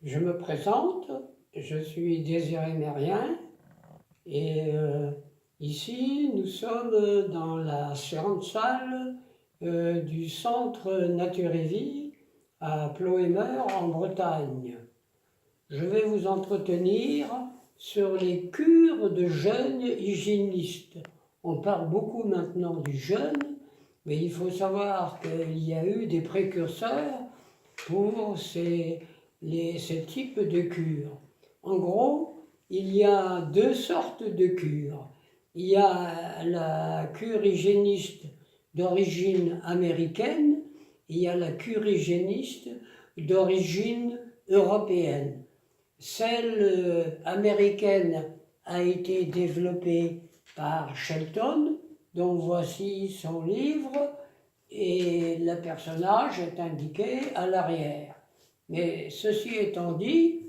Je me présente, je suis Désiré Mérien et ici nous sommes dans la séance salle du centre Nature et Vie à Ploemeur en Bretagne. Je vais vous entretenir sur les cures de jeûne hygiéniste. On parle beaucoup maintenant du jeûne, mais il faut savoir qu'il y a eu des précurseurs pour ces types de cures. En gros, il y a deux sortes de cures. Il y a la cure hygiéniste d'origine américaine, et il y a la cure hygiéniste d'origine européenne. Celle américaine a été développée par Shelton, dont voici son livre, et le personnage est indiqué à l'arrière. Mais ceci étant dit,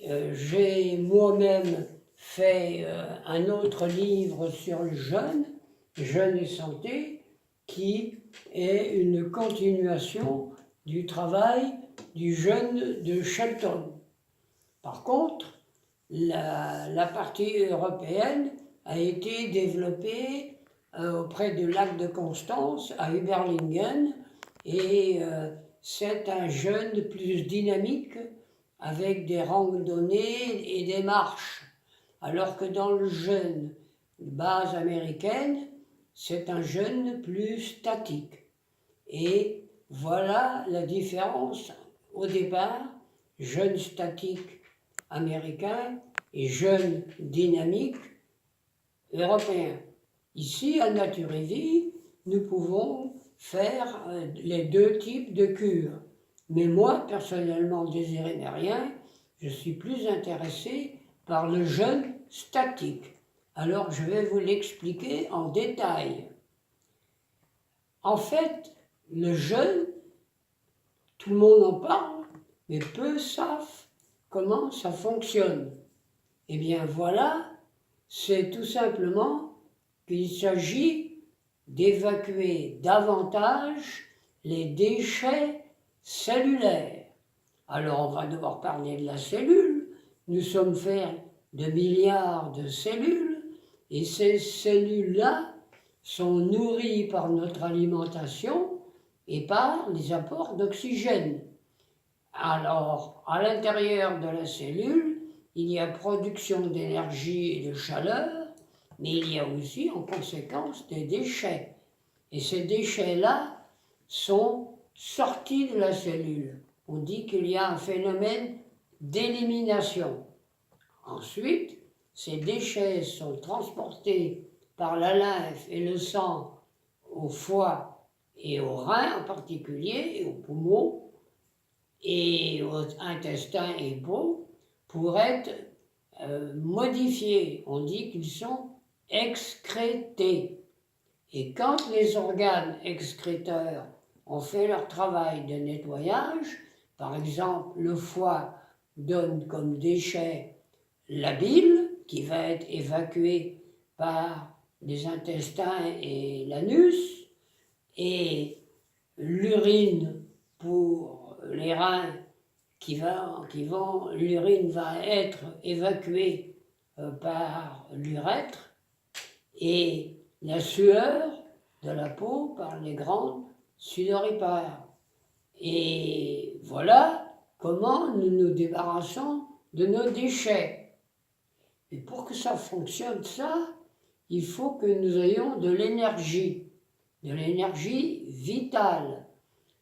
j'ai moi-même fait un autre livre sur le jeûne et santé, qui est une continuation du travail du jeûne de Shelton. Par contre, la partie européenne a été développée auprès du lac de Constance à Überlingen, et c'est un jeûne plus dynamique avec des randonnées et des marches, alors que dans le jeûne de base américaine, c'est un jeûne plus statique. Et voilà la différence au départ: jeûne statique américain et jeûne dynamique européen. Ici, à Nature et Vie, nous pouvons faire les deux types de cures. Mais moi, personnellement, Désiré Mérien, je suis plus intéressé par le jeûne statique. Alors, je vais vous l'expliquer en détail. En fait, le jeûne, tout le monde en parle, mais peu savent comment ça fonctionne. Eh bien voilà, c'est tout simplement qu'il s'agit d'évacuer davantage les déchets cellulaires. Alors on va devoir parler de la cellule. Nous sommes faits de milliards de cellules, et ces cellules-là sont nourries par notre alimentation et par les apports d'oxygène. Alors, à l'intérieur de la cellule, il y a production d'énergie et de chaleur, mais il y a aussi en conséquence des déchets. Et ces déchets-là sont sortis de la cellule. On dit qu'il y a un phénomène d'élimination. Ensuite, ces déchets sont transportés par la lymphe et le sang au foie et aux reins en particulier, et aux poumons, et aux intestins et peau, pour être modifiés. On dit qu'ils sont excrétés. Et quand les organes excréteurs ont fait leur travail de nettoyage, par exemple le foie donne comme déchet la bile, qui va être évacuée par les intestins et l'anus, et l'urine pour les reins, l'urine va être évacuée par l'urètre, et la sueur de la peau par les glandes sudoripares. Et voilà comment nous nous débarrassons de nos déchets. Et pour que ça fonctionne, il faut que nous ayons de l'énergie vitale.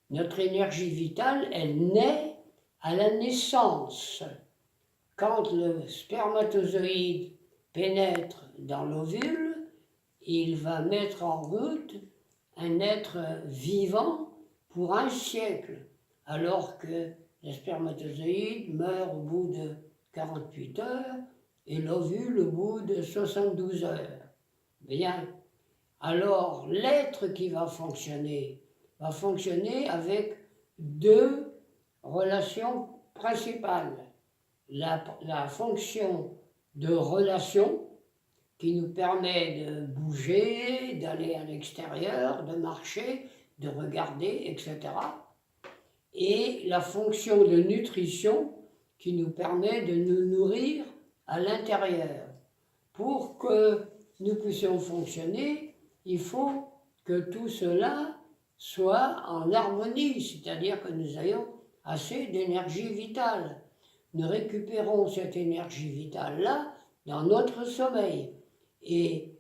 Notre énergie vitale, elle naît à la naissance. Quand le spermatozoïde pénètre dans l'ovule, il va mettre en route un être vivant pour un siècle, alors que le spermatozoïde meurt au bout de 48 heures et l'ovule au bout de 72 heures. Bien, alors l'être qui va fonctionner avec deux relations principales. La fonction de relation, qui nous permet de bouger, d'aller à l'extérieur, de marcher, de regarder, etc. et la fonction de nutrition qui nous permet de nous nourrir à l'intérieur. Pour que nous puissions fonctionner, il faut que tout cela soit en harmonie, c'est-à-dire que nous ayons assez d'énergie vitale. Nous récupérons cette énergie vitale-là dans notre sommeil. Et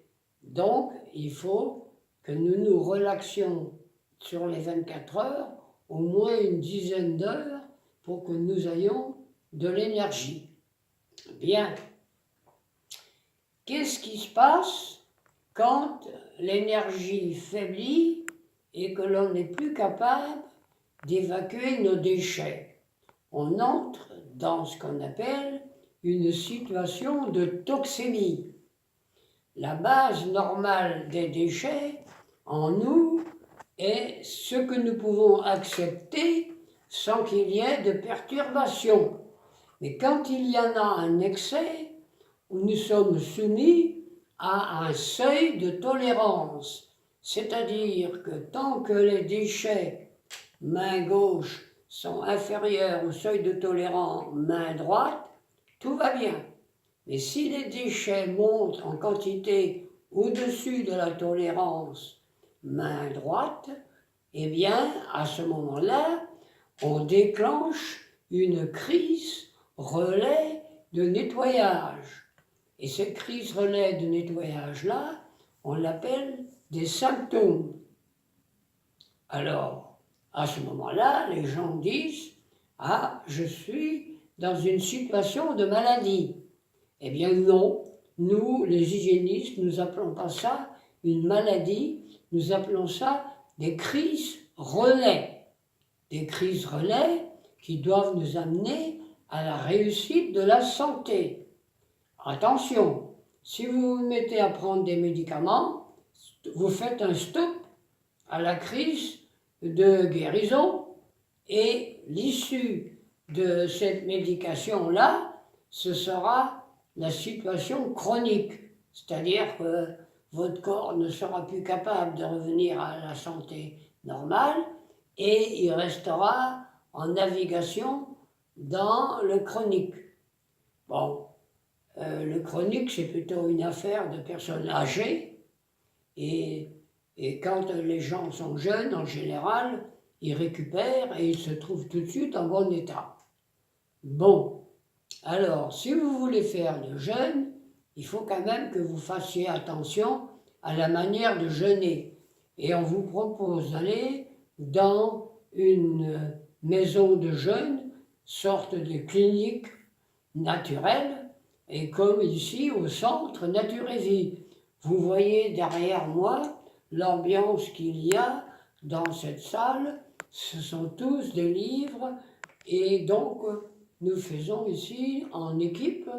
donc, il faut que nous nous relaxions sur les 24 heures, au moins une dizaine d'heures, pour que nous ayons de l'énergie. Bien. Qu'est-ce qui se passe quand l'énergie faiblit et que l'on n'est plus capable d'évacuer nos déchets? On entre dans ce qu'on appelle une situation de toxémie. La base normale des déchets en nous est ce que nous pouvons accepter sans qu'il y ait de perturbations. Mais quand il y en a un excès, nous sommes soumis à un seuil de tolérance. C'est-à-dire que tant que les déchets main gauche sont inférieurs au seuil de tolérance main droite, tout va bien. Mais si les déchets montent en quantité au-dessus de la tolérance main droite, eh bien, à ce moment-là, on déclenche une crise relais de nettoyage. Et cette crise relais de nettoyage-là, on l'appelle des symptômes. Alors, à ce moment-là, les gens disent « Ah, je suis dans une situation de maladie ». Eh bien non, nous, les hygiénistes, nous appelons pas ça une maladie, nous appelons ça des crises relais. Des crises relais qui doivent nous amener à la réussite de la santé. Attention, si vous vous mettez à prendre des médicaments, vous faites un stop à la crise de guérison et l'issue de cette médication-là, ce sera la situation chronique, c'est-à-dire que votre corps ne sera plus capable de revenir à la santé normale et il restera en navigation dans le chronique. Bon, le chronique, c'est plutôt une affaire de personnes âgées et quand les gens sont jeunes, en général, ils récupèrent et ils se trouvent tout de suite en bon état. Bon. Alors, si vous voulez faire le jeûne, il faut quand même que vous fassiez attention à la manière de jeûner. Et on vous propose d'aller dans une maison de jeûne, sorte de clinique naturelle, et comme ici au centre Nature-et-Vie. Vous voyez derrière moi l'ambiance qu'il y a dans cette salle, ce sont tous des livres, et donc nous faisons ici en équipe,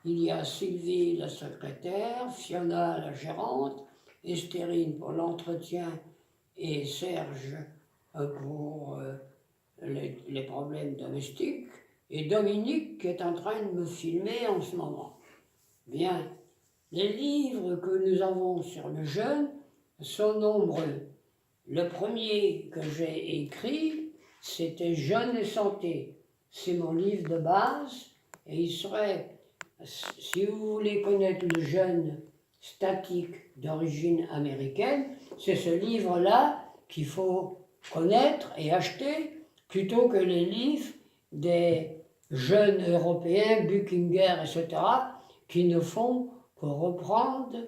il y a Sylvie la secrétaire, Fiona la gérante, Estérine pour l'entretien et Serge pour les problèmes domestiques, et Dominique qui est en train de me filmer en ce moment. Bien, les livres que nous avons sur le jeûne sont nombreux. Le premier que j'ai écrit, c'était Jeûne et santé. C'est mon livre de base et il serait, si vous voulez connaître le jeûne statique d'origine américaine, c'est ce livre-là qu'il faut connaître et acheter plutôt que les livres des jeunes européens, Buchinger, etc., qui ne font que reprendre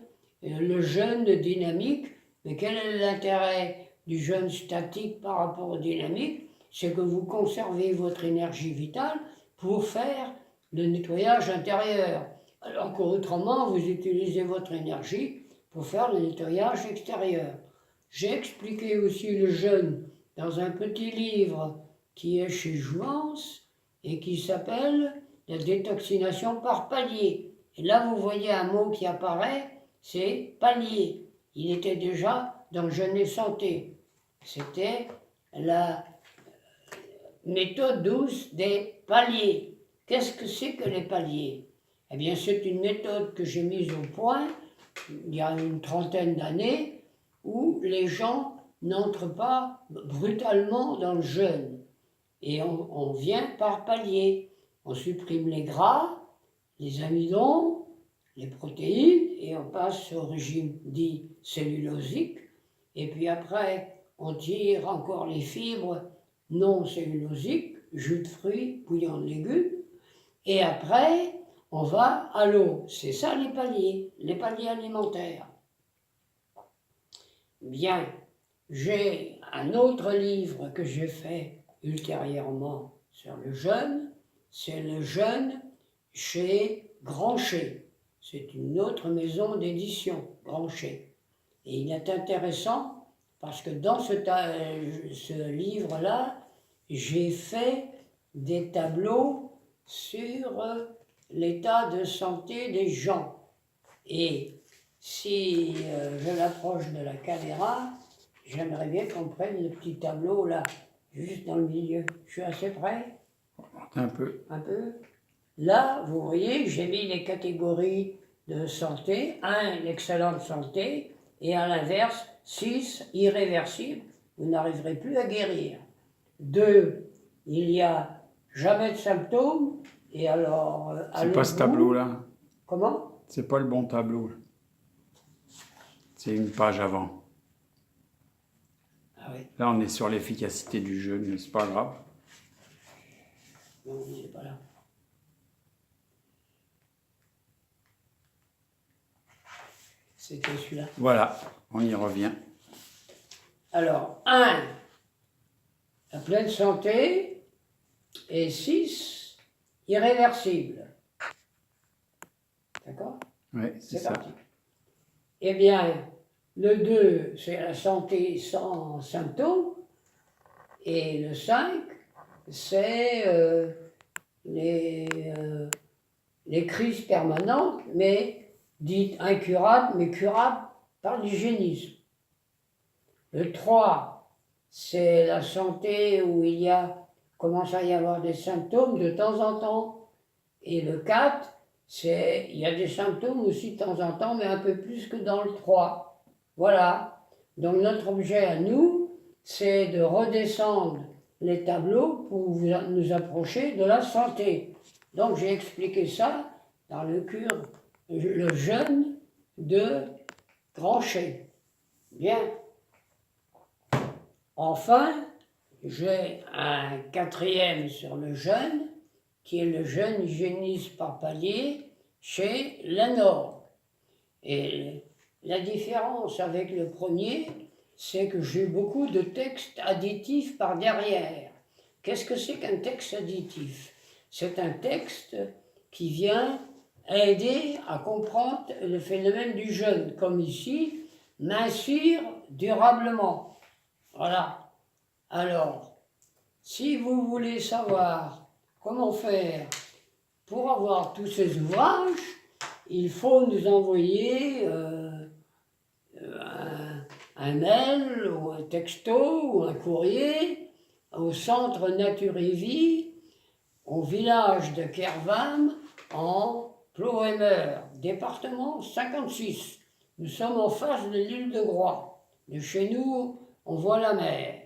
le jeûne dynamique. Mais quel est l'intérêt du jeûne statique par rapport au dynamique? C'est que vous conservez votre énergie vitale pour faire le nettoyage intérieur. Alors qu'autrement, vous utilisez votre énergie pour faire le nettoyage extérieur. J'ai expliqué aussi le jeûne dans un petit livre qui est chez Jouance et qui s'appelle « La détoxination par palier ». Et là, vous voyez un mot qui apparaît, c'est « palier ». Il était déjà dans Jeûne et santé. C'était la méthode douce des paliers. Qu'est-ce que c'est que les paliers? Eh bien, c'est une méthode que j'ai mise au point il y a une trentaine d'années où les gens n'entrent pas brutalement dans le jeûne. et on vient par palier. On supprime les gras, les amidons, les protéines, et on passe au régime dit cellulosique. Et puis après, on tire encore les fibres non cellulosiques, jus de fruits, bouillon de légumes. Et après, on va à l'eau. C'est ça les paliers alimentaires. Bien, j'ai un autre livre que j'ai fait ultérieurement sur le jeûne. C'est le jeûne chez Grancher. C'est une autre maison d'édition, Grancher. Et il est intéressant parce que dans ce livre-là, j'ai fait des tableaux sur l'état de santé des gens. Et si je l'approche de la caméra, j'aimerais bien qu'on prenne le petit tableau là, juste dans le milieu. Je suis assez près? Un peu. Un peu. Là, vous voyez, j'ai mis les catégories de santé. 1, l'excellente santé, et à l'inverse, 6, irréversible, vous n'arriverez plus à guérir. 2, il n'y a jamais de symptômes, et alors... C'est pas ce tableau-là. Comment? C'est pas le bon tableau. C'est une page avant. Ah oui. Là, on est sur l'efficacité du jeûne, mais c'est pas grave. Non, il n'est pas là. C'était celui-là. Voilà, on y revient. Alors, 1, la pleine santé, et 6, irréversible. D'accord? Oui, c'est ça. Parti. Eh bien, le 2, c'est la santé sans symptômes, et le 5, c'est les crises permanentes, mais dites incurables, mais curables par l'hygiénisme. Le 3, c'est la santé où commence à y avoir des symptômes de temps en temps. Et le 4, il y a des symptômes aussi de temps en temps, mais un peu plus que dans le 3. Voilà. Donc notre objet à nous, c'est de redescendre les tableaux pour nous approcher de la santé. Donc j'ai expliqué ça dans le jeûne de Grancher. Bien. Enfin, j'ai un 4e sur le jeûne, qui est le jeûne hygiéniste par palier chez Lanorgue. Et la différence avec le premier, c'est que j'ai beaucoup de textes additifs par derrière. Qu'est-ce que c'est qu'un texte additif? C'est un texte qui vient aider à comprendre le phénomène du jeûne, comme ici, mincir durablement. Voilà. Alors, si vous voulez savoir comment faire pour avoir tous ces ouvrages, il faut nous envoyer un mail ou un texto ou un courrier au centre Nature et Vie, au village de Kervam, en Ploemeur, département 56. Nous sommes en face de l'île de Groix. De chez nous, on voit la mer.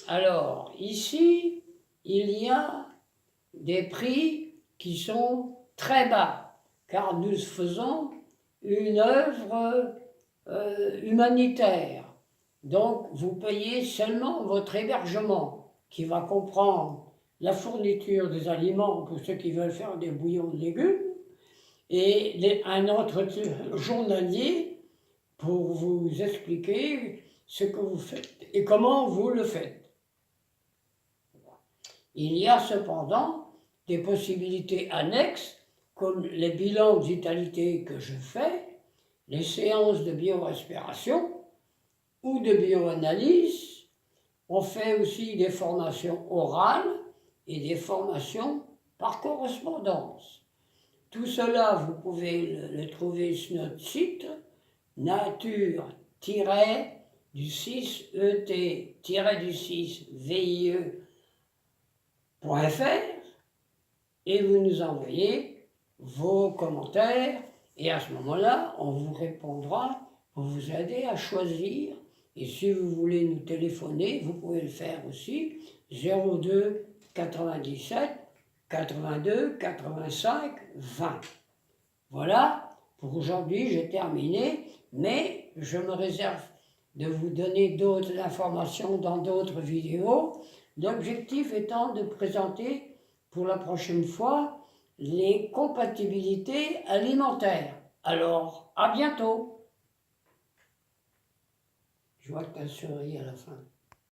Alors, ici, il y a des prix qui sont très bas, car nous faisons une œuvre humanitaire. Donc, vous payez seulement votre hébergement, qui va comprendre la fourniture des aliments pour ceux qui veulent faire des bouillons de légumes, et un entretien journalier pour vous expliquer ce que vous faites et comment vous le faites. Il y a cependant des possibilités annexes, comme les bilans de vitalité que je fais, les séances de biorespiration ou de bioanalyse. On fait aussi des formations orales et des formations par correspondance. Tout cela, vous pouvez le trouver sur notre site, nature-et-vie.fr, et vous nous envoyez vos commentaires, et à ce moment-là, on vous répondra pour vous aider à choisir Et si vous voulez nous téléphoner, vous pouvez le faire aussi, 02 97 82 85 20. Voilà, pour aujourd'hui j'ai terminé, mais je me réserve de vous donner d'autres informations dans d'autres vidéos. L'objectif étant de présenter pour la prochaine fois les compatibilités alimentaires. Alors, à bientôt. Je vois que tu as souri à la fin.